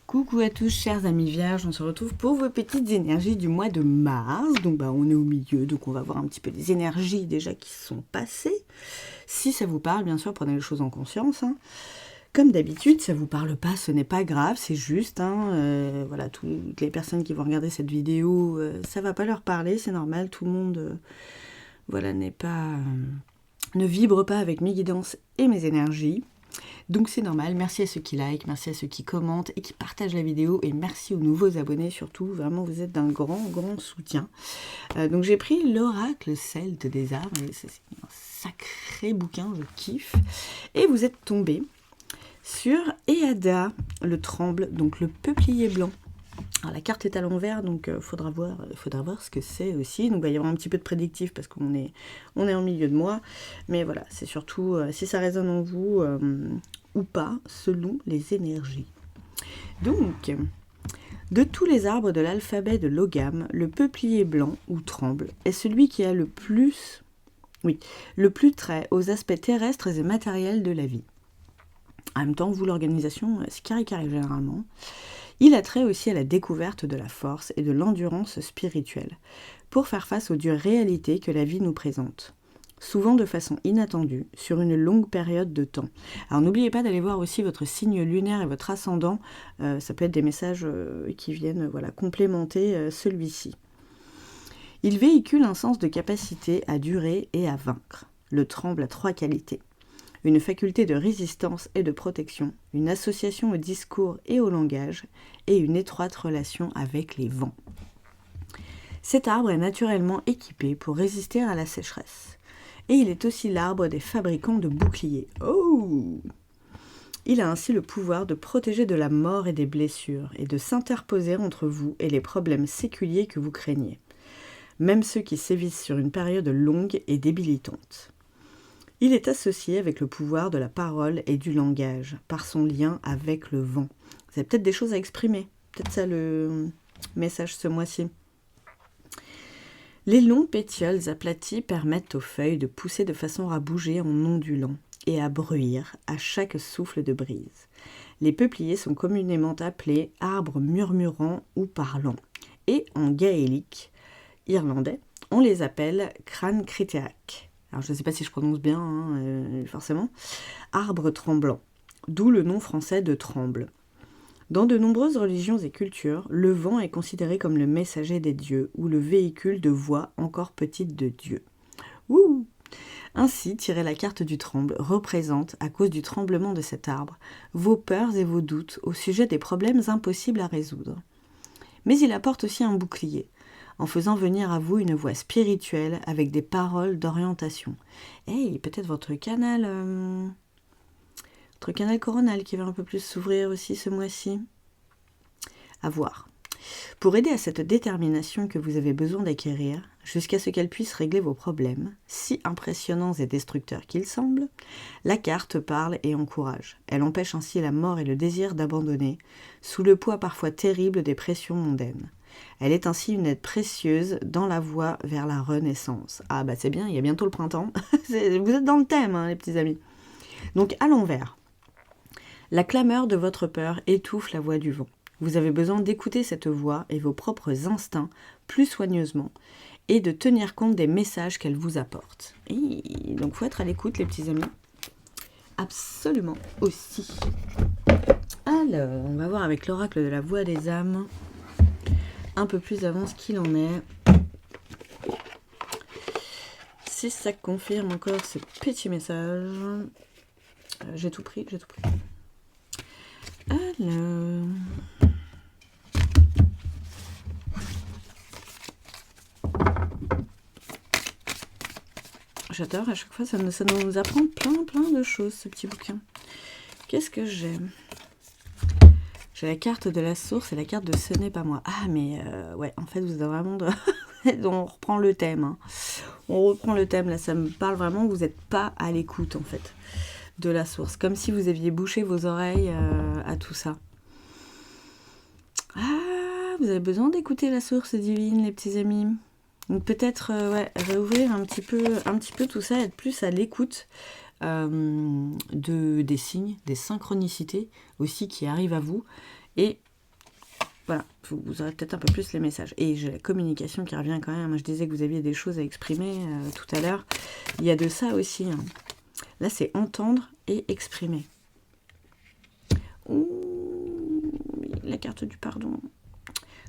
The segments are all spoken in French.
Coucou à tous chers amis vierges, on se retrouve pour vos petites énergies du mois de mars. Donc on est au milieu, donc on va voir un petit peu les énergies déjà qui sont passées. Si ça vous parle, bien sûr, prenez les choses en conscience. Comme d'habitude, ça vous parle pas, ce n'est pas grave, c'est juste. Voilà, toutes les personnes qui vont regarder cette vidéo, ça va pas leur parler, c'est normal, tout le monde ne vibre pas avec mes guidances et mes énergies. Donc c'est normal, merci à ceux qui like, merci à ceux qui commentent et qui partagent la vidéo et merci aux nouveaux abonnés surtout, vraiment vous êtes d'un grand soutien. Donc j'ai pris l'oracle celte des arbres, et c'est un sacré bouquin, je kiffe. Et vous êtes tombé sur Eada, le tremble, donc le peuplier blanc. Alors la carte est à l'envers, donc faudra voir ce que c'est aussi. Donc il va y avoir un petit peu de prédictif parce qu'on est en milieu de mois. Mais voilà, c'est surtout si ça résonne en vous ou pas, selon les énergies. Donc, de tous les arbres de l'alphabet de Logam, le peuplier blanc ou tremble est celui qui a le plus trait aux aspects terrestres et matériels de la vie. En même temps, vous, l'organisation, c'est carré généralement. Il a trait aussi à la découverte de la force et de l'endurance spirituelle, pour faire face aux dures réalités que la vie nous présente, souvent de façon inattendue, sur une longue période de temps. Alors n'oubliez pas d'aller voir aussi votre signe lunaire et votre ascendant, ça peut être des messages qui viennent complémenter celui-ci. Il véhicule un sens de capacité à durer et à vaincre. Le tremble a 3 qualités. Une faculté de résistance et de protection, une association au discours et au langage, et une étroite relation avec les vents. Cet arbre est naturellement équipé pour résister à la sécheresse. Et il est aussi l'arbre des fabricants de boucliers. Oh! Il a ainsi le pouvoir de protéger de la mort et des blessures, et de s'interposer entre vous et les problèmes séculiers que vous craignez, même ceux qui sévissent sur une période longue et débilitante. Il est associé avec le pouvoir de la parole et du langage, par son lien avec le vent. Vous avez peut-être des choses à exprimer, peut-être ça le message ce mois-ci. Les longs pétioles aplatis permettent aux feuilles de pousser de façon à bouger en ondulant et à bruire à chaque souffle de brise. Les peupliers sont communément appelés arbres murmurants ou parlants, et en gaélique irlandais, on les appelle crancriteach. Alors je ne sais pas si je prononce bien, forcément, arbre tremblant, d'où le nom français de tremble. Dans de nombreuses religions et cultures, le vent est considéré comme le messager des dieux ou le véhicule de voix encore petite de Dieu. Ouh! Ainsi, tirer la carte du tremble représente, à cause du tremblement de cet arbre, vos peurs et vos doutes au sujet des problèmes impossibles à résoudre. Mais il apporte aussi un bouclier, en faisant venir à vous une voix spirituelle avec des paroles d'orientation. Hey, peut-être votre canal coronal qui va un peu plus s'ouvrir aussi ce mois-ci. À voir. Pour aider à cette détermination que vous avez besoin d'acquérir, jusqu'à ce qu'elle puisse régler vos problèmes, si impressionnants et destructeurs qu'ils semblent, la carte parle et encourage. Elle empêche ainsi la mort et le désir d'abandonner, sous le poids parfois terrible des pressions mondaines. Elle est ainsi une aide précieuse dans la voie vers la renaissance. Ah bah c'est bien, il y a bientôt le printemps. Vous êtes dans le thème, les petits amis. Donc à l'envers. La clameur de votre peur étouffe la voix du vent. Vous avez besoin d'écouter cette voix et vos propres instincts plus soigneusement et de tenir compte des messages qu'elle vous apporte. Et donc il faut être à l'écoute les petits amis. Absolument aussi. Alors, on va voir avec l'oracle de la voix des âmes un peu plus avant ce qu'il en est. Si ça confirme encore ce petit message. J'ai tout pris. Alors. J'adore, à chaque fois ça nous apprend plein de choses ce petit bouquin. Qu'est-ce que j'aime ? J'ai la carte de la source et la carte de ce n'est pas moi. Ah mais ouais, en fait vous avez vraiment on reprend le thème. On reprend le thème, là ça me parle vraiment, vous n'êtes pas à l'écoute en fait de la source. Comme si vous aviez bouché vos oreilles à tout ça. Ah, vous avez besoin d'écouter la source divine les petits amis. Donc peut-être réouvrir un petit peu tout ça, être plus à l'écoute des signes, des synchronicités aussi qui arrivent à vous, et voilà, vous aurez peut-être un peu plus les messages. Et j'ai la communication qui revient quand même. Moi, je disais que vous aviez des choses à exprimer tout à l'heure. Il y a de ça aussi. Hein. Là, c'est entendre et exprimer. Ouh, la carte du pardon.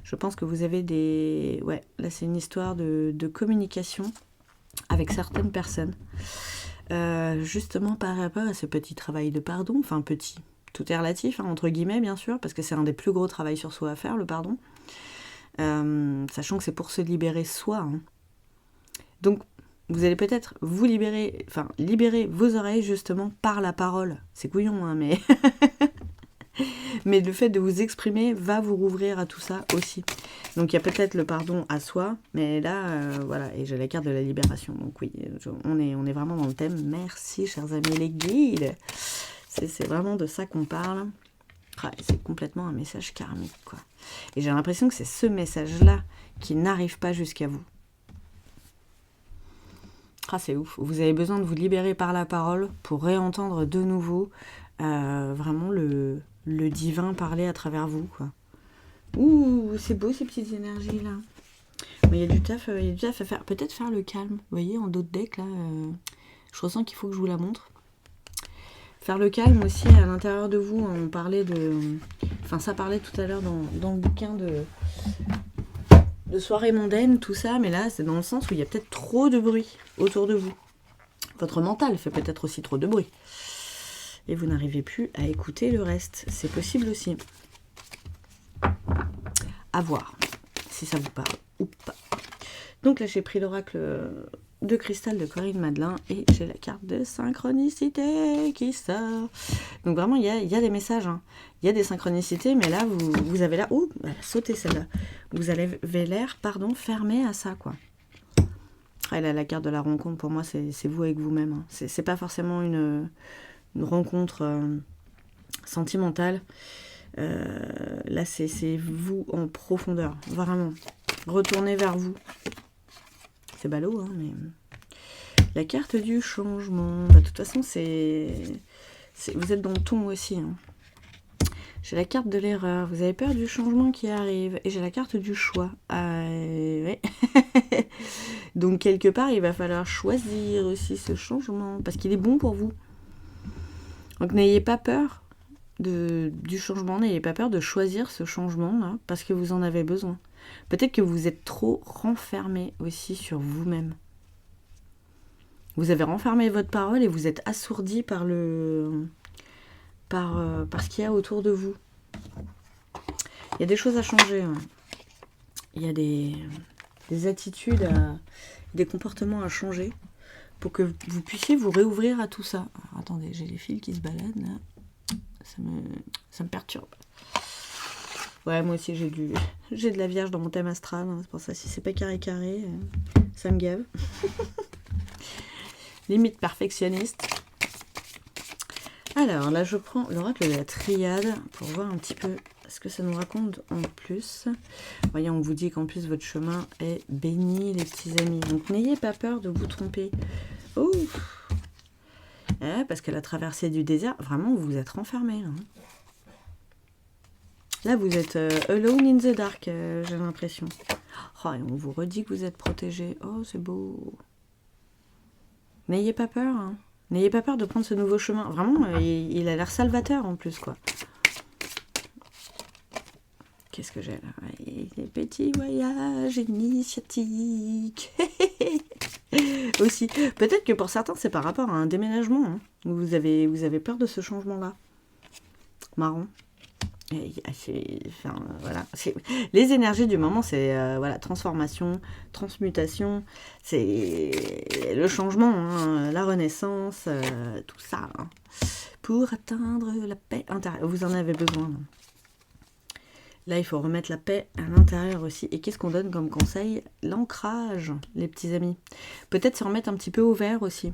Je pense que vous avez des... Ouais, là, c'est une histoire de communication avec certaines personnes. Justement par rapport à ce petit travail de pardon. Enfin, petit... Tout est relatif, hein, entre guillemets, bien sûr, parce que c'est un des plus gros travails sur soi à faire, le pardon. Sachant que c'est pour se libérer soi. Hein. Donc, vous allez peut-être vous libérer, enfin, libérer vos oreilles, justement, par la parole. C'est couillon, hein, mais... mais le fait de vous exprimer va vous rouvrir à tout ça aussi. Donc, il y a peut-être le pardon à soi, mais là, voilà, et j'ai la carte de la libération. Donc oui, on est vraiment dans le thème. Merci, chers amis les guides. C'est vraiment de ça qu'on parle. Ah, c'est complètement un message karmique, quoi. Et j'ai l'impression que c'est ce message-là qui n'arrive pas jusqu'à vous. Ah, c'est ouf. Vous avez besoin de vous libérer par la parole pour réentendre de nouveau vraiment le divin parler à travers vous, quoi. Ouh, c'est beau ces petites énergies-là. Il y a du taf à faire. Peut-être faire le calme. Vous voyez, en dos de deck, là, je ressens qu'il faut que je vous la montre. Faire le calme aussi à l'intérieur de vous. On parlait de... Enfin, ça parlait tout à l'heure dans le bouquin de soirée mondaine, tout ça. Mais là, c'est dans le sens où il y a peut-être trop de bruit autour de vous. Votre mental fait peut-être aussi trop de bruit. Et vous n'arrivez plus à écouter le reste. C'est possible aussi. À voir si ça vous parle ou pas. Donc là, j'ai pris l'oracle de cristal de Corinne Madelin et j'ai la carte de synchronicité qui sort. Donc vraiment, il y a des messages. Hein. Il y a des synchronicités, mais là, vous avez là... Ouh, elle a sauté celle-là. Vous avez l'air, fermé à ça, quoi. Elle a la carte de la rencontre. Pour moi, c'est vous avec vous-même. Hein. C'est pas forcément une rencontre sentimentale. Là, c'est vous en profondeur. Vraiment. Retournez vers vous. C'est ballot, hein, mais... La carte du changement. De toute façon, vous êtes dans le ton aussi. Hein. J'ai la carte de l'erreur. Vous avez peur du changement qui arrive. Et j'ai la carte du choix. Ouais. Donc, quelque part, il va falloir choisir aussi ce changement. Parce qu'il est bon pour vous. Donc, n'ayez pas peur du changement. N'ayez pas peur de choisir ce changement-là. Parce que vous en avez besoin. Peut-être que vous êtes trop renfermé aussi sur vous-même. Vous avez renfermé votre parole et vous êtes assourdi par ce qu'il y a autour de vous. Il y a des choses à changer. Hein. Il y a des attitudes, des comportements à changer pour que vous puissiez vous réouvrir à tout ça. Alors, attendez, j'ai les fils qui se baladent là. Ça me perturbe. Ouais, moi aussi j'ai de la vierge dans mon thème astral. Hein. C'est pour ça, si c'est pas carré, ça me gave. Limite perfectionniste. Alors là, je prends l'oracle de la triade pour voir un petit peu ce que ça nous raconte en plus. Voyez, on vous dit qu'en plus votre chemin est béni, les petits amis. Donc n'ayez pas peur de vous tromper. Ouf. Parce que la traversée du désert, vraiment, vous vous êtes renfermé. Hein. Là, vous êtes alone in the dark, j'ai l'impression. Oh, et on vous redit que vous êtes protégé. Oh, c'est beau. N'ayez pas peur. Hein. N'ayez pas peur de prendre ce nouveau chemin. Vraiment, il a l'air salvateur en plus, quoi. Qu'est-ce que j'ai là? Les petits voyages initiatiques. Aussi. Peut-être que pour certains, c'est par rapport à un déménagement. Hein. Vous avez peur de ce changement-là. Marrant. Voilà. Les énergies du moment, c'est voilà, transformation, transmutation, c'est le changement, hein, la renaissance, tout ça, hein, pour atteindre la paix intérieure. Vous en avez besoin. Là, il faut remettre la paix à l'intérieur aussi. Et qu'est-ce qu'on donne comme conseil? L'ancrage, les petits amis. Peut-être se remettre un petit peu au vert aussi.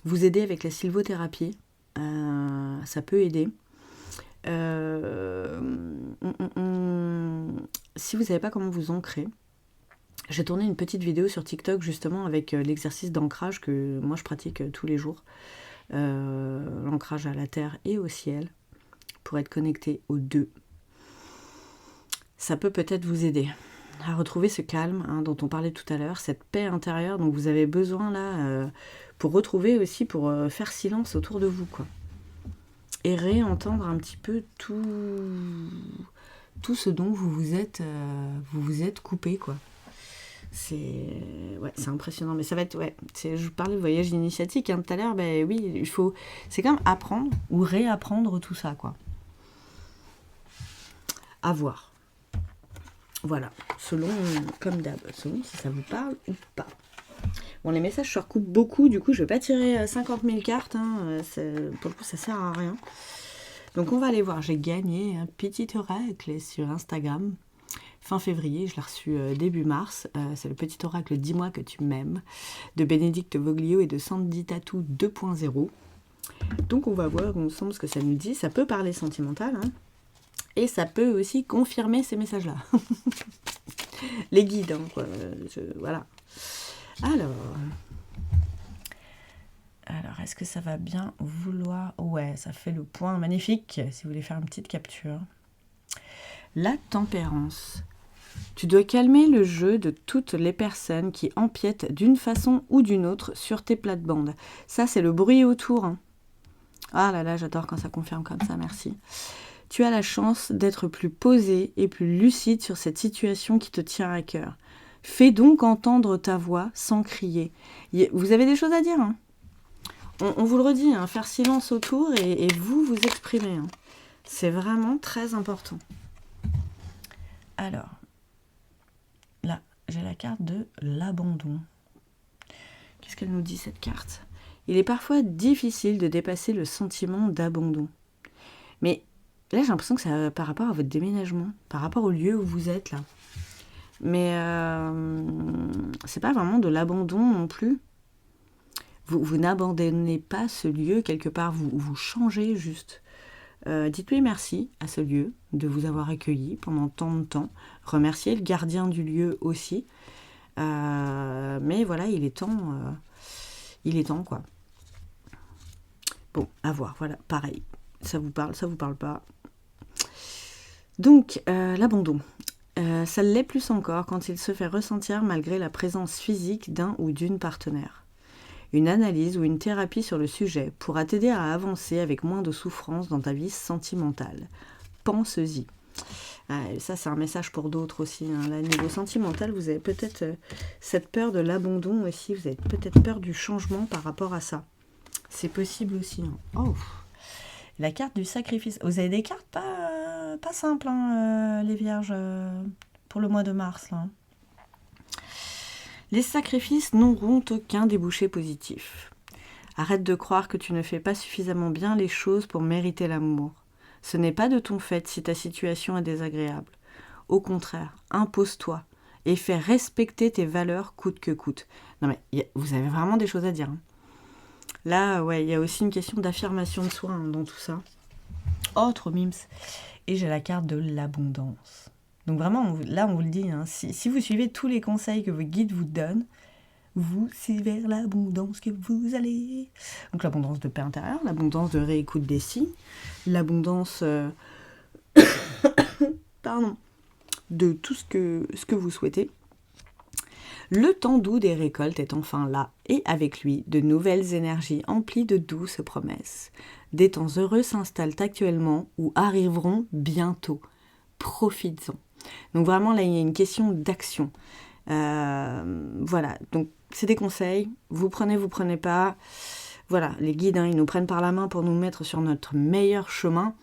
Vous aider avec la sylvothérapie, ça peut aider. Si vous savez pas comment vous ancrer, j'ai tourné une petite vidéo sur TikTok justement avec l'exercice d'ancrage que moi je pratique tous les jours, l'ancrage à la terre et au ciel pour être connecté aux deux. ça peut peut-être vous aider à retrouver ce calme dont on parlait tout à l'heure, cette paix intérieure dont vous avez besoin là pour retrouver aussi, pour faire silence autour de vous, quoi. Et réentendre un petit peu tout ce dont vous vous êtes coupé, quoi. C'est impressionnant, mais ça va être, je vous parlais de voyage initiatique tout à l'heure, oui, c'est quand même apprendre ou réapprendre tout ça, quoi. À voir. Voilà, comme d'hab, selon si ça vous parle ou pas. Bon, les messages se recoupent beaucoup, du coup je vais pas tirer 50 000 cartes, pour le coup ça sert à rien. Donc on va aller voir, j'ai gagné un petit oracle sur Instagram, fin février, je l'ai reçu début mars, c'est le petit oracle « Dis-moi que tu m'aimes » de Bénédicte Voglio et de Sandy Tattoo 2.0. Donc on va voir ensemble ce que ça nous dit, ça peut parler sentimental, et ça peut aussi confirmer ces messages-là. Les guides, voilà. Alors, est-ce que ça va bien vouloir... Ouais, ça fait le point magnifique, si vous voulez faire une petite capture. La tempérance. Tu dois calmer le jeu de toutes les personnes qui empiètent d'une façon ou d'une autre sur tes plates-bandes. Ça, c'est le bruit autour. Ah là là, j'adore quand ça confirme comme ça, merci. Tu as la chance d'être plus posé et plus lucide sur cette situation qui te tient à cœur. Fais donc entendre ta voix sans crier. Vous avez des choses à dire, on vous le redit, faire silence autour et vous exprimer. C'est vraiment très important. Alors, là, j'ai la carte de l'abandon. Qu'est-ce qu'elle nous dit, cette carte ? Il est parfois difficile de dépasser le sentiment d'abandon. Mais là, j'ai l'impression que c'est par rapport à votre déménagement, par rapport au lieu où vous êtes, là. Mais c'est pas vraiment de l'abandon non plus. Vous n'abandonnez pas ce lieu quelque part, vous changez juste. Dites-lui merci à ce lieu de vous avoir accueilli pendant tant de temps. Remerciez le gardien du lieu aussi. Mais voilà, il est temps, quoi. Bon, à voir, voilà, pareil. Ça vous parle pas. Donc, l'abandon. Ça l'est plus encore quand il se fait ressentir malgré la présence physique d'un ou d'une partenaire. Une analyse ou une thérapie sur le sujet pourra t'aider à avancer avec moins de souffrance dans ta vie sentimentale. Pense-y. Ça, c'est un message pour d'autres aussi. Là, niveau sentimental, vous avez peut-être cette peur de l'abandon aussi. Vous avez peut-être peur du changement par rapport à ça. C'est possible aussi. Oh, la carte du sacrifice. Vous avez des cartes pas simples, les vierges, pour le mois de mars, là. Les sacrifices n'auront aucun débouché positif. Arrête de croire que tu ne fais pas suffisamment bien les choses pour mériter l'amour. Ce n'est pas de ton fait si ta situation est désagréable. Au contraire, impose-toi et fais respecter tes valeurs coûte que coûte. Non mais, vous avez vraiment des choses à dire. Là, il y a aussi une question d'affirmation de soi dans tout ça. Oh, trop mimes. Et j'ai la carte de l'abondance. Donc vraiment, là, on vous le dit, si vous suivez tous les conseils que vos guides vous donnent, c'est vers l'abondance que vous allez. Donc l'abondance de paix intérieure, l'abondance de réécoute des signes, l'abondance de tout ce que vous souhaitez. Le temps doux des récoltes est enfin là, et avec lui, de nouvelles énergies emplies de douces promesses. Des temps heureux s'installent actuellement ou arriveront bientôt. Profites-en. Donc vraiment, là, il y a une question d'action. Voilà, donc c'est des conseils. Vous prenez pas. Voilà, les guides, ils nous prennent par la main pour nous mettre sur notre meilleur chemin.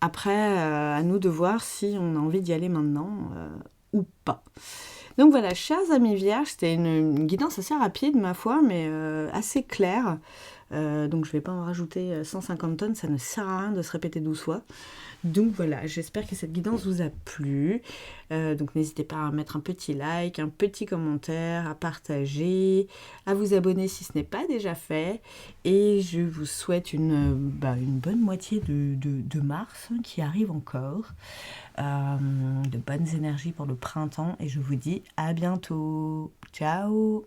Après, à nous de voir si on a envie d'y aller maintenant ou pas. Donc voilà, chers amis vierges, c'était une guidance assez rapide, ma foi, mais assez claire. Donc je ne vais pas en rajouter 150 tonnes, ça ne sert à rien de se répéter 12 fois. Donc voilà, j'espère que cette guidance vous a plu. Donc n'hésitez pas à mettre un petit like, un petit commentaire, à partager, à vous abonner si ce n'est pas déjà fait. Et je vous souhaite une bonne moitié de mars qui arrive encore. De bonnes énergies pour le printemps. Et je vous dis à bientôt. Ciao!